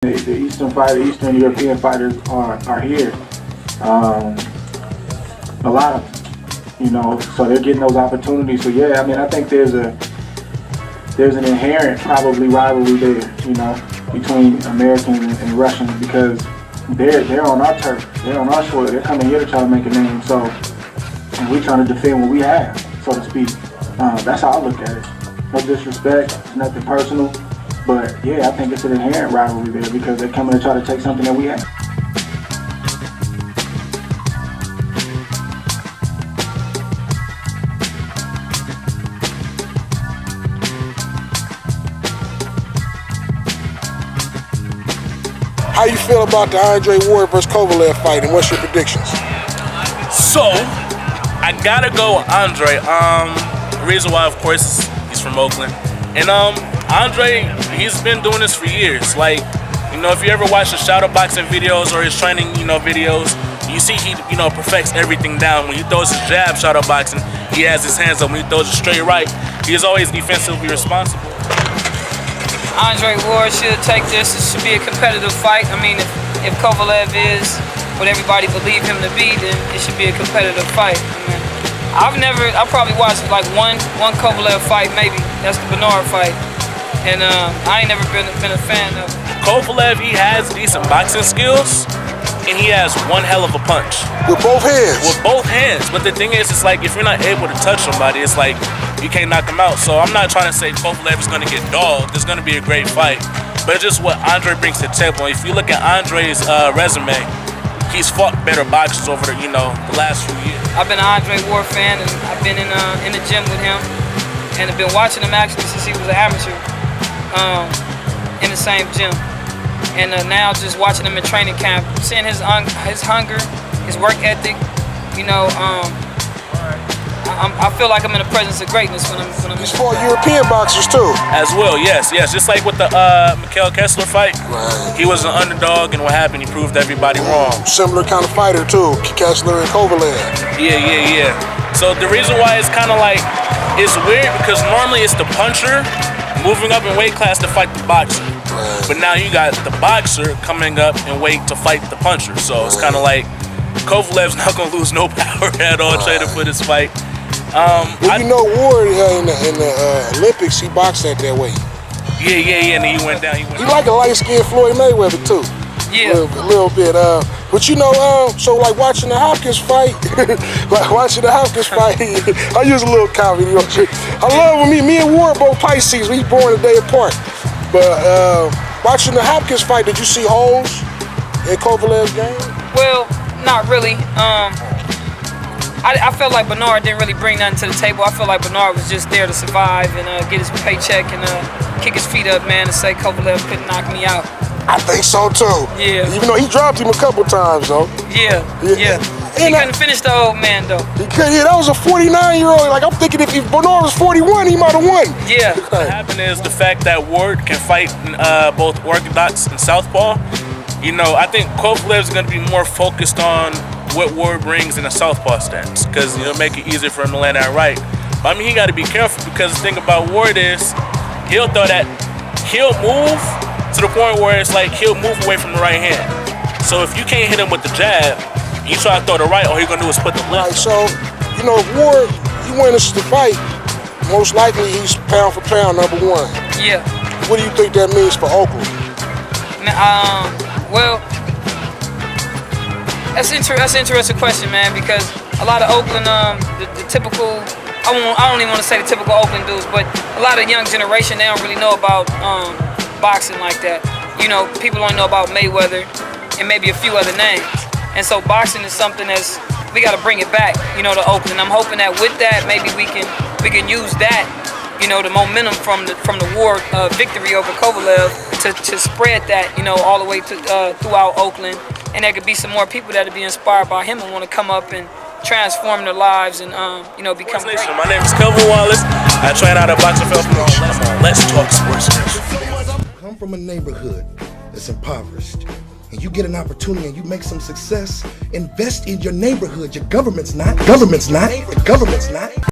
The Eastern European fighters are here. A lot of them, so they're getting those opportunities. So yeah, I mean, I think there's an inherent probably rivalry there, between Americans and Russians, because they're on our turf, they're on our soil, they're coming here to try to make a name. So, and we're trying to defend what we have, so to speak. That's how I look at it. No disrespect, it's nothing personal. But yeah, I think it's an inherent rivalry there because they're coming to try to take something that we have. How you feel about the Andre Ward versus Kovalev fight, and what's your predictions? So, I gotta go Andre. The reason why, of course, he's from Oakland. And Andre, he's been doing this for years. Like, if you ever watch the shadow boxing videos or his training, videos, you see he, perfects everything down. When he throws his jab shadow boxing, he has his hands up. When he throws a straight right, he is always defensively responsible. Andre Ward should take this. It should be a competitive fight. I mean, if Kovalev is what everybody believe him to be, then it should be a competitive fight. I mean, I probably watched like one Kovalev fight, maybe. That's the Bernard fight. And I ain't never been a fan of Kovalev. He has decent boxing skills, and he has one hell of a punch. With both hands? With both hands. But the thing is, it's like, if you're not able to touch somebody, it's like, you can't knock him out. So I'm not trying to say Kovalev is going to get dogged. It's going to be a great fight. But it's just what Andre brings to the table. If you look at Andre's resume, he's fought better boxers over the last few years. I've been an Andre Ward fan, and I've been in the gym with him, and I've been watching him actually since he was an amateur in the same gym. And now just watching him in training camp, seeing his hunger, his work ethic, I feel like I'm in the presence of greatness when I'm. He's fought European boxers too. As well, yes. Just like with the Mikhail Kessler fight, right. He was an underdog, and what happened? He proved everybody wrong. Similar kind of fighter too, Kessler and Kovalev. Yeah. So the reason why it's kind of like, it's weird because normally it's the puncher moving up in weight class to fight the boxer. Right. But now you got the boxer coming up in weight to fight the puncher. So it's kind of like Kovalev's not going to lose no power at all trying to put his fight. Ward in the Olympics, he boxed at that weight. Yeah, and then he went down. He like a light-skinned Floyd Mayweather too. Yeah. A little bit. But so like watching the Hopkins fight, I use a little comedy. I love when me and Ward both Pisces. We born a day apart. But watching the Hopkins fight, did you see holes in Kovalev's game? Well, not really. I felt like Bernard didn't really bring nothing to the table. I felt like Bernard was just there to survive and get his paycheck and kick his feet up, man, and say Kovalev couldn't knock me out. I think so too. Yeah. Even though he dropped him a couple times though. Yeah. He couldn't finish the old man though. He could. Yeah, that was a 49-year-old. Like, I'm thinking if Bernard was 41, he might have won. Yeah. What happened is the fact that Ward can fight both orthodox and southpaw. I think Kovalev's going to be more focused on what Ward brings in a southpaw stance, because it'll make it easier for him to land that right. But I mean, he got to be careful, because the thing about Ward is he'll move to the point where it's like he'll move away from the right hand. So if you can't hit him with the jab, you try to throw the right, all you're gonna do is put the left. Right. So if Ward he wins the fight, most likely he's pound for pound #1. Yeah. What do you think that means for Oakland? Well, that's an interesting question, man, because a lot of Oakland, the typical, I don't even want to say the typical Oakland dudes, but a lot of young generation, they don't really know about boxing like that. People only know about Mayweather and maybe a few other names. And so boxing is something we got to bring it back, to Oakland. I'm hoping that with that, maybe we can use that, the momentum from the Ward victory over Kovalev to spread that, all the way to throughout Oakland. And there could be some more people that would be inspired by him and want to come up and transform their lives and become great. My name is Kelvin Wallace. I train out at Boxing Film. Let's talk sports. Come from a neighborhood that's impoverished, and you get an opportunity and you make some success. Invest in your neighborhood. Your government's not.